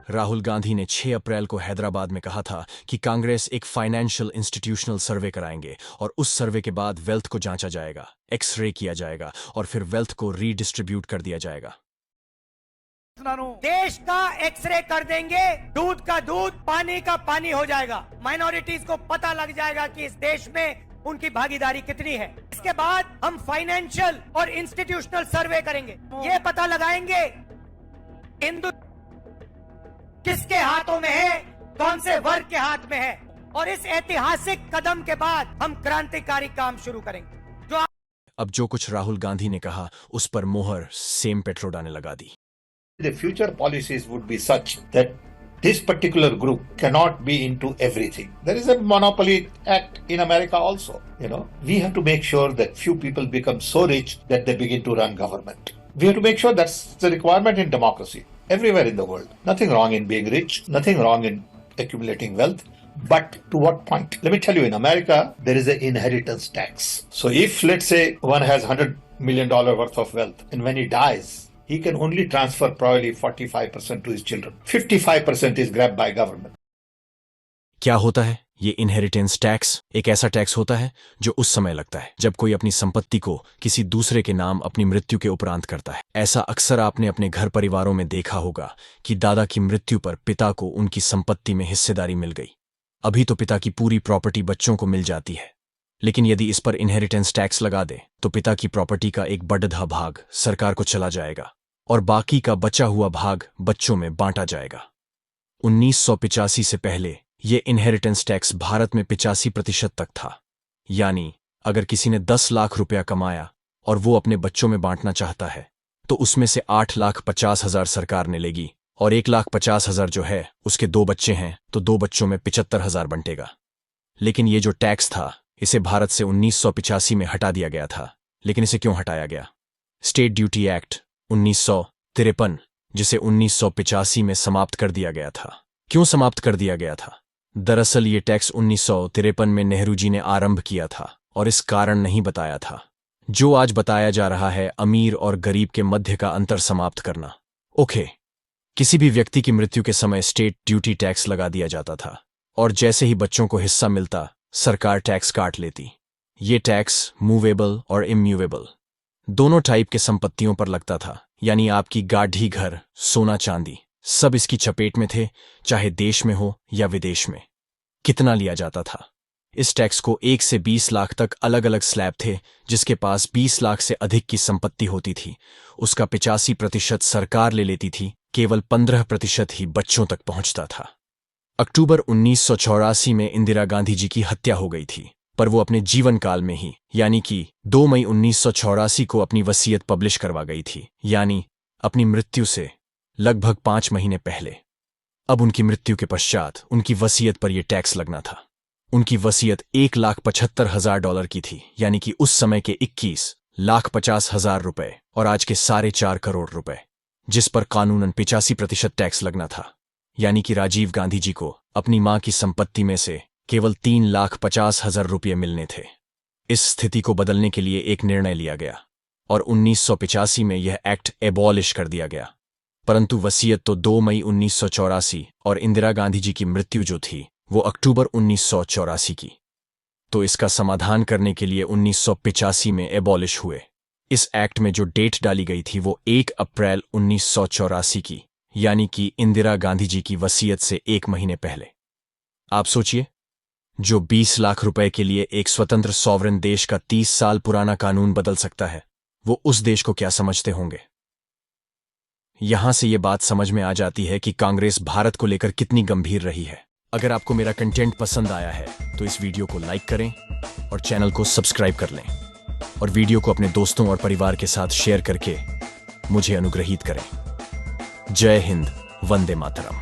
राहुल गांधी ने 6 अप्रैल को हैदराबाद में कहा था कि कांग्रेस एक फाइनेंशियल इंस्टीट्यूशनल सर्वे कराएंगे और उस सर्वे के बाद वेल्थ को जांचा जाएगा, एक्सरे किया जाएगा और फिर वेल्थ को रीडिस्ट्रीब्यूट कर दिया जाएगा। देश का एक्सरे कर देंगे, दूध का दूध, पानी का पानी हो जाएगा। माइनॉरिटीज को पता लग जाएगा कि इस देश में उनकी भागीदारी कितनी है। इसके बाद हम फाइनेंशियल और इंस्टीट्यूशनल सर्वे करेंगे, ये पता लगाएंगे हिंदू किसके हाथों में है, कौन से वर्ग के हाथ में है। और इस ऐतिहासिक कदम के बाद हम क्रांतिकारी काम शुरू करेंगे। अब जो कुछ राहुल गांधी ने कहा उस पर मोहर सेम पेट्रोडा ने लगा दी। The future policies would be such that this particular group cannot be into everything. There is a monopoly act in America also. We have to make sure that few people become so rich that they begin to run government. We have to make sure that's the requirement in democracy everywhere in the world. Nothing wrong in being rich, nothing wrong in accumulating wealth. But to what point? Let me tell you, in America, there is an inheritance tax. So if, let's say, one has $100 million worth of wealth, and when he dies, he can only transfer probably 45% to his children. 55% is grabbed by government. क्या होता है ये inheritance tax? एक ऐसा tax होता है जो उस समय लगता है जब कोई अपनी संपत्ति को किसी दूसरे के नाम अपनी मृत्यु के उपरांत करता है। ऐसा अक्सर आपने अपने घर परिवारों में देखा होगा कि दादा की मृत्यु पर पिता को उनकी संपत्ति में हिस्सेदारी मिल गई। अभी तो पिता की पूरी प्रॉपर्टी बच्चों को मिल जाती है, लेकिन यदि इस पर इनहेरिटेंस टैक्स लगा दे तो पिता की प्रॉपर्टी का एक बड़ा भाग सरकार को चला जाएगा और बाकी का बचा हुआ भाग बच्चों में बांटा जाएगा। 1985 से पहले ये इनहेरिटेंस टैक्स भारत में 85% तक था। यानी अगर किसी ने 10 लाख रुपया कमाया और वो अपने बच्चों में बांटना चाहता है तो उसमें से 8,50,000 सरकार ने लेगी और 1,50,000 जो है उसके 2 बच्चे हैं तो 2 बच्चों में 75,000 बंटेगा। लेकिन ये जो टैक्स था इसे भारत से 1985 में हटा दिया गया था। लेकिन इसे क्यों हटाया गया? स्टेट ड्यूटी एक्ट 1953, जिसे 1985 में समाप्त कर दिया गया था। क्यों समाप्त कर दिया गया था? दरअसल ये टैक्स 1953 में नेहरू जी ने आरंभ किया था और इस कारण नहीं बताया था जो आज बताया जा रहा है, अमीर और गरीब के मध्य का अंतर समाप्त करना। ओके, किसी भी व्यक्ति की मृत्यु के समय स्टेट ड्यूटी टैक्स लगा दिया जाता था और जैसे ही बच्चों को हिस्सा मिलता सरकार टैक्स काट लेती। ये टैक्स मूवेबल और इम्यूवेबल दोनों टाइप के संपत्तियों पर लगता था। यानी आपकी गाढ़ी, घर, सोना चांदी सब इसकी चपेट में थे, चाहे देश में हो या विदेश में। कितना लिया जाता था? इस टैक्स को 1 से 20 लाख तक अलग अलग स्लैब थे। जिसके पास 20 लाख से अधिक की संपत्ति होती थी उसका 85% सरकार ले लेती थी, केवल 15% ही बच्चों तक पहुंचता था। अक्टूबर 1984 में इंदिरा गांधी जी की हत्या हो गई थी, पर वो अपने जीवन काल में ही यानी कि 2 मई 1984 को अपनी वसीयत पब्लिश करवा गई थी, यानी अपनी मृत्यु से लगभग 5 महीने पहले। अब उनकी मृत्यु के पश्चात उनकी वसीयत पर यह टैक्स लगना था। उनकी वसीयत $1,75,000 की थी, यानी कि उस समय के 21,50,000 रुपए और आज के 4.5 करोड़ रुपए, जिस पर कानूनन 85% टैक्स लगना था। यानी कि राजीव गांधी जी को अपनी मां की संपत्ति में से केवल 3,50,000 रुपये मिलने थे। इस स्थिति को बदलने के लिए एक निर्णय लिया गया और 1985 में यह एक्ट एबॉलिश कर दिया गया। परंतु वसीयत तो 2 मई 1984 और इंदिरा गांधी जी की मृत्यु जो थी वो अक्टूबर 1984 की। तो इसका समाधान करने के लिए 1985 में एबॉलिश हुए। इस एक्ट में जो डेट डाली गई थी वो 1 अप्रैल 1984 की, यानी कि इंदिरा गांधी जी की वसीयत से 1 महीने पहले। आप सोचिए, जो 20 लाख रुपए के लिए एक स्वतंत्र सॉवरेन देश का 30 साल पुराना कानून बदल सकता है, वो उस देश को क्या समझते होंगे। यहां से ये बात समझ में आ जाती है कि कांग्रेस भारत को लेकर कितनी गंभीर रही है। अगर आपको मेरा कंटेंट पसंद आया है तो इस वीडियो को लाइक करें और चैनल को सब्सक्राइब कर लें और वीडियो को अपने दोस्तों और परिवार के साथ शेयर करके मुझे अनुग्रहित करें। जय हिंद, वंदे मातरम।